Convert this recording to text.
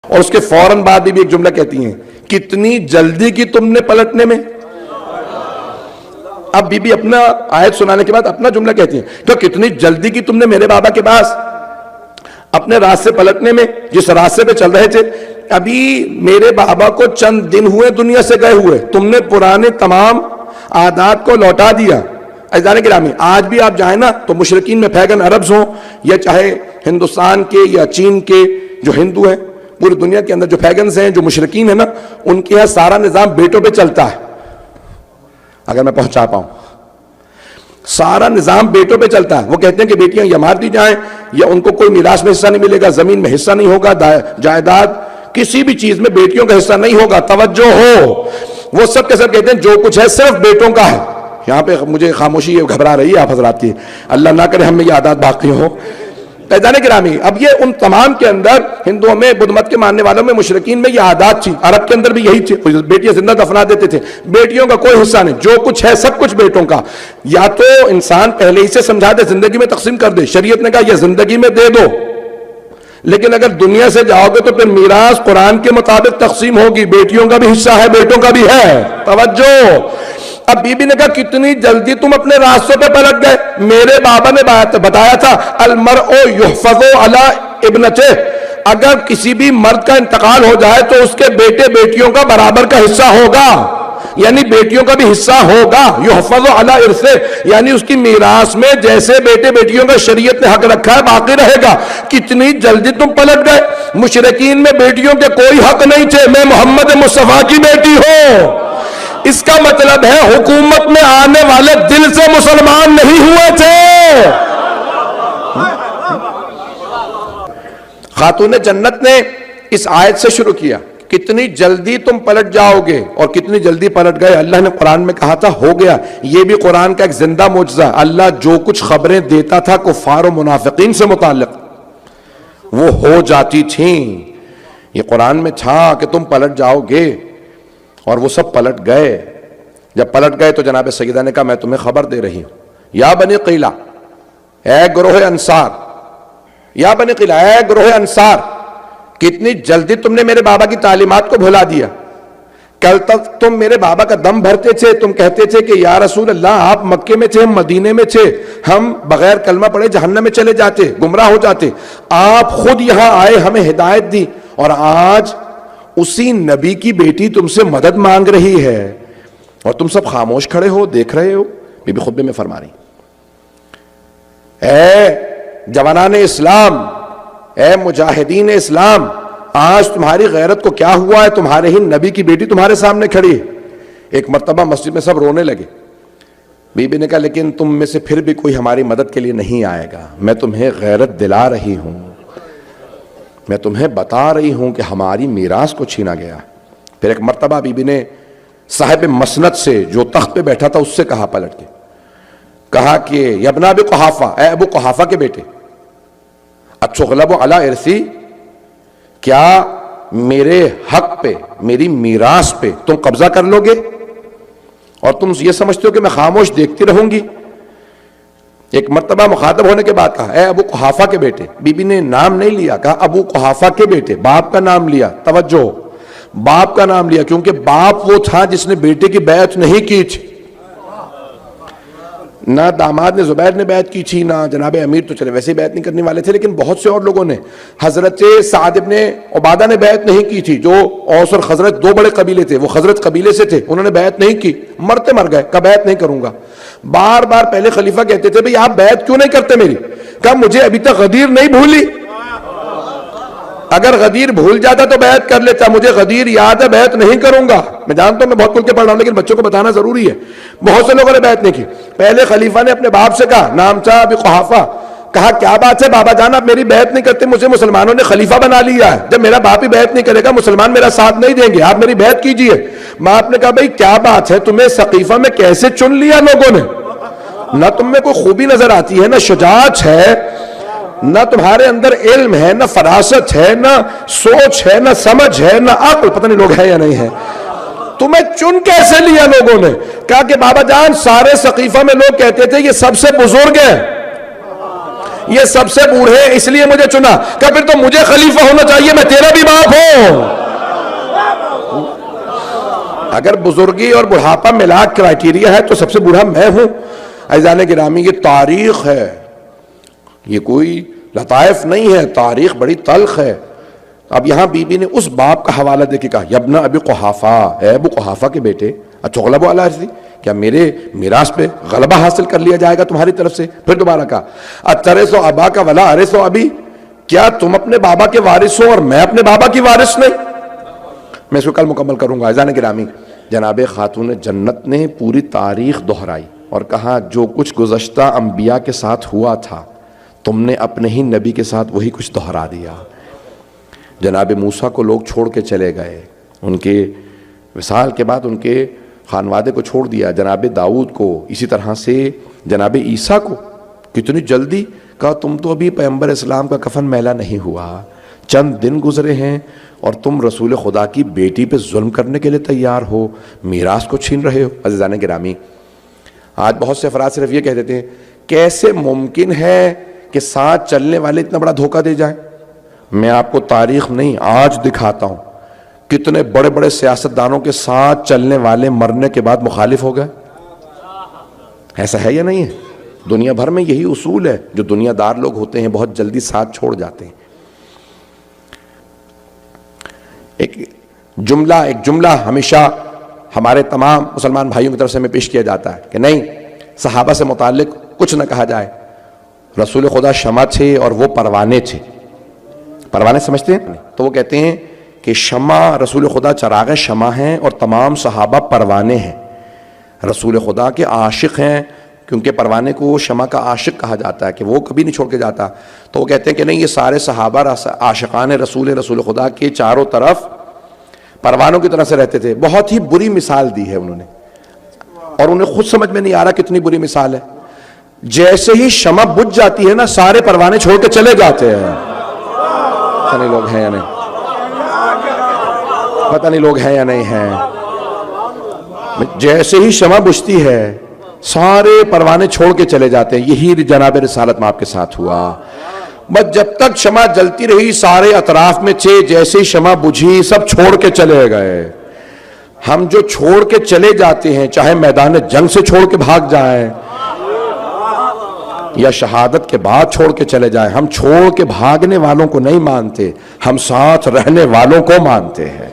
اور اس کے فوراً بعد بھی ایک جملہ کہتی ہیں کتنی جلدی کی تم نے پلٹنے میں. اب بی بی اپنا آیت سنانے کے بعد اپنا جملہ کہتی ہیں تو کتنی جلدی کی تم نے میرے بابا کے پاس اپنے راستے پلٹنے میں، جس راستے پہ چل رہے تھے. ابھی میرے بابا کو چند دن ہوئے دنیا سے گئے ہوئے، تم نے پرانے تمام عادات کو لوٹا دیا. عزیزان گرامی، آج بھی آپ جائیں نا تو مشرکین میں پیگن عربز ہوں یا چاہے ہندوستان کے یا چین کے جو ہندو ہیں، پوری دنیا کے اندر جو پیگنز ہیں، جو مشرکین ہیں نا، ان کے یہاں سارا نظام بیٹوں پہ چلتا ہے. اگر میں پہنچا پاؤں، سارا نظام بیٹوں پہ چلتا ہے. وہ کہتے ہیں کہ بیٹیاں یا مار دی جائیں یا ان کو کوئی میراث میں حصہ نہیں ملے گا، زمین میں حصہ نہیں ہوگا، جائیداد کسی بھی چیز میں بیٹیوں کا حصہ نہیں ہوگا. توجہ ہو، وہ سب کے سب کہتے ہیں جو کچھ ہے صرف بیٹوں کا ہے. یہاں پہ مجھے خاموشی گھبرا رہی ہے آپ حضرات کی، اللہ نہ کرے ہم میں یہ عادات باقی ہوں. عزیزان گرامی، اب یہ ان تمام کے اندر ہندوؤں میں، بدھ مت کے ماننے والوں میں، مشرکین میں یہ عادات تھی. عرب کے اندر بھی یہی تھی، بیٹیاں زندہ دفنا دیتے تھے، بیٹیوں کا کوئی حصہ نہیں، جو کچھ ہے سب کچھ بیٹوں کا. یا تو انسان پہلے ہی سے سمجھا دے، زندگی میں تقسیم کر دے. شریعت نے کہا یہ زندگی میں دے دو، لیکن اگر دنیا سے جاؤ گے تو پھر میراث قرآن کے مطابق تقسیم ہوگی. بیٹیوں کا بھی حصہ ہے، بیٹوں کا بھی ہے. توجہ. اب بی بی نے کہا کتنی جلدی تم اپنے راستوں پہ پلٹ گئے. میرے بابا نے بتایا تھا المرء یحفظ علی ابنتہ، اگر کسی بھی مرد کا انتقال ہو جائے تو اس کے بیٹے بیٹیوں کا برابر کا حصہ ہوگا، یعنی بیٹیوں کا بھی حصہ ہوگا. یحفظ علی ارثہ، یعنی اس کی میراث میں جیسے بیٹے بیٹیوں کا شریعت نے حق رکھا ہے باقی رہے گا. کتنی جلدی تم پلٹ گئے. مشرکین میں بیٹیوں کے کوئی حق نہیں تھے، میں محمد مصطفیٰ کی بیٹی ہوں. اس کا مطلب ہے حکومت میں آنے والے دل سے مسلمان نہیں ہوئے تھے. خاتون جنت نے اس آیت سے شروع کیا، کتنی جلدی تم پلٹ جاؤ گے، اور کتنی جلدی پلٹ گئے. اللہ نے قرآن میں کہا تھا ہو گیا. یہ بھی قرآن کا ایک زندہ معجزہ. اللہ جو کچھ خبریں دیتا تھا کفار و منافقین سے متعلق وہ ہو جاتی تھیں. یہ قرآن میں تھا کہ تم پلٹ جاؤ گے، اور وہ سب پلٹ گئے. جب پلٹ گئے تو جناب سیدہ نے کہا میں تمہیں خبر دے رہی ہوں، یا بنی قیلہ، اے گروہ انصار، یا بنی قیلہ، اے گروہ انصار، کتنی جلدی تم نے میرے بابا کی تعلیمات کو بھلا دیا. کل تک تم میرے بابا کا دم بھرتے تھے، تم کہتے تھے کہ یا رسول اللہ آپ مکے میں تھے، ہم مدینے میں تھے، ہم بغیر کلمہ پڑھے جہنم میں چلے جاتے، گمراہ ہو جاتے. آپ خود یہاں آئے، ہمیں ہدایت دی، اور آج اسی نبی کی بیٹی تم سے مدد مانگ رہی ہے اور تم سب خاموش کھڑے ہو دیکھ رہے ہو. بی بی خطبے میں فرما رہی، اے جوانان اسلام، اے مجاہدین اسلام، آج تمہاری غیرت کو کیا ہوا ہے؟ تمہارے ہی نبی کی بیٹی تمہارے سامنے کھڑی ہے. ایک مرتبہ مسجد میں سب رونے لگے. بی بی نے کہا لیکن تم میں سے پھر بھی کوئی ہماری مدد کے لیے نہیں آئے گا. میں تمہیں غیرت دلا رہی ہوں، میں تمہیں بتا رہی ہوں کہ ہماری میراث کو چھینا گیا. پھر ایک مرتبہ بی بی نے صاحب مسند سے، جو تخت پہ بیٹھا تھا، اس سے کہا پلٹ کے، کہا کہ یا ابن ابی قحافہ، اے ابو قحافہ کے بیٹے، اتغلب علی ارثی، کیا میرے حق پہ، میری میراث پہ تم قبضہ کر لو گے اور تم یہ سمجھتے ہو کہ میں خاموش دیکھتی رہوں گی؟ ایک مرتبہ مخاطب ہونے کے بعد کہا اے ابو قحافہ کے بیٹے. بی بی نے نام نہیں لیا، کہا ابو قحافہ کے بیٹے، باپ کا نام لیا. توجہ، باپ کا نام لیا، کیونکہ باپ وہ تھا جس نے بیٹے کی بیعت نہیں کی تھی. نہ داماد نے زبیر نے بیعت کی تھی، نہ جناب امیر تو چلے ویسے بیعت نہیں کرنے والے تھے، لیکن بہت سے اور لوگوں نے. حضرت سعد ابن عبادہ نے بیعت نہیں کی تھی، جو اوس اور خزرج دو بڑے قبیلے تھے، وہ خزرج قبیلے سے تھے، انہوں نے بیعت نہیں کی، مرتے مر گئے، کہا بیعت نہیں کروں گا. بار بار پہلے خلیفہ کہتے تھے بھئی آپ بیعت کیوں نہیں کرتے میری؟ کہا مجھے ابھی تک غدیر نہیں بھولی. اگر غدیر بھول جاتا تو بیعت کر لیتا، مجھے غدیر یاد ہے، بیعت نہیں کروں گا. میں جانتا ہوں میں بہت کھل کے پڑھ رہا ہوں، لیکن بچوں کو بتانا ضروری ہے. بہت سے لوگوں نے بیعت نہیں کی. پہلے خلیفہ نے اپنے باپ سے کہا، نام تھا ابی قحافہ، کہا کیا بات ہے بابا جان، آپ میری بیعت نہیں کرتے، مجھے مسلمانوں نے خلیفہ بنا لیا ہے، جب میرا باپ ہی بیعت نہیں کرے گا مسلمان میرا ساتھ نہیں دیں گے، آپ میری بیعت کیجئے. باپ نے کہا بھئی کیا بات ہے، تمہیں سقیفہ میں کیسے چن لیا لوگوں نے؟ نہ تم میں کوئی خوبی نظر آتی ہے، نہ شجاعت ہے، نہ تمہارے اندر علم ہے، نہ فراست ہے، نہ سوچ ہے، نہ سمجھ ہے، نہ عقل. پتہ نہیں لوگ ہے یا نہیں ہے. تمہیں چن کیسے لیا لوگوں نے؟ کہا کہ بابا جان سارے سقیفہ میں لوگ کہتے تھے یہ سب سے بزرگ ہے، یہ سب سے بوڑھے اس لیے مجھے چنا کہ پھر تو مجھے خلیفہ ہونا چاہیے، میں تیرا بھی باپ ہوں۔ اگر بزرگی اور بڑھاپا ملا کرائٹیریا ہے تو سب سے بوڑھا میں ہوں۔ عزیزان گرامی، یہ تاریخ ہے، یہ کوئی لطائف نہیں ہے، تاریخ بڑی تلخ ہے۔ اب یہاں بی بی نے اس باپ کا حوالہ دے کے کہا یبن ابی قحافہ، اے ابو قحافہ کے بیٹے، اتغلب علی ارثی، کیا میرے میراث پہ غلبہ حاصل کر لیا جائے گا تمہاری طرف سے؟ پھر دوبارہ کہا اترث اباک ولا ارث ابی، کیا تم اپنے بابا کے وارث ہو اور میں اپنے بابا کی وارث نہیں؟ میں اس کو کل مکمل کروں گا۔ عزیزان گرامی، جناب خاتون جنت نے پوری تاریخ دہرائی اور کہا جو کچھ گزشتہ انبیاء کے ساتھ ہوا تھا تم نے اپنے ہی نبی کے ساتھ وہی کچھ دہرا دیا۔ جناب موسیٰ کو لوگ چھوڑ کے چلے گئے، ان کے وصال کے بعد ان کے خانوادے کو چھوڑ دیا۔ جناب داؤد کو، اسی طرح سے جناب عیسیٰ کو کتنی جلدی کہا تم تو ابھی پیغمبر اسلام کا کفن میلا نہیں ہوا، چند دن گزرے ہیں اور تم رسول خدا کی بیٹی پہ ظلم کرنے کے لیے تیار ہو، میراث کو چھین رہے ہو۔ عزیزان گرامی، آج بہت سے افراد صرف یہ کہہ دیتے ہیں کیسے ممکن ہے کہ ساتھ چلنے والے اتنا بڑا دھوکہ دے جائیں؟ میں آپ کو تاریخ نہیں آج دکھاتا ہوں کتنے بڑے بڑے سیاستدانوں کے ساتھ چلنے والے مرنے کے بعد مخالف ہو گئے۔ ایسا ہے یا نہیں ہے؟ دنیا بھر میں یہی اصول ہے، جو دنیا دار لوگ ہوتے ہیں بہت جلدی ساتھ چھوڑ جاتے ہیں۔ ایک جملہ ہمیشہ ہمارے تمام مسلمان بھائیوں کی طرف سے میں پیش کیا جاتا ہے کہ نہیں، صحابہ سے متعلق کچھ نہ کہا جائے، رسول خدا شمع تھے اور وہ پروانے تھے۔ پروانے سمجھتے ہیں؟ تو وہ کہتے ہیں کہ شمع، رسول خدا چراغ شمع ہیں اور تمام صحابہ پروانے ہیں، رسول خدا کے عاشق ہیں، کیونکہ پروانے کو شمع کا عاشق کہا جاتا ہے کہ وہ کبھی نہیں چھوڑ کے جاتا۔ تو وہ کہتے ہیں کہ نہیں، یہ سارے صحابہ عاشقان رسول خدا کے چاروں طرف پروانوں کی طرح سے رہتے تھے۔ بہت ہی بری مثال دی ہے انہوں نے، اور انہیں خود سمجھ میں نہیں آ رہا کتنی بری مثال ہے۔ جیسے ہی شمع بجھ جاتی ہے نا، سارے پروانے چھوڑ کے چلے جاتے ہیں۔ پتہ نہیں لوگ ہیں یا نہیں، پتہ نہیں لوگ ہیں یا نہیں ہیں۔ جیسے ہی شمع بجھتی ہے سارے پروانے چھوڑ کے چلے جاتے ہیں۔ یہی جناب رسالت میں آپ کے ساتھ ہوا۔ بس جب تک شمع جلتی رہی سارے اطراف میں تھے، جیسے ہی شمع بجھی سب چھوڑ کے چلے گئے۔ ہم جو چھوڑ کے چلے جاتے ہیں، چاہے میدان جنگ سے چھوڑ کے بھاگ جائیں یا شہادت کے بعد چھوڑ کے چلے جائیں، ہم چھوڑ کے بھاگنے والوں کو نہیں مانتے، ہم ساتھ رہنے والوں کو مانتے ہیں۔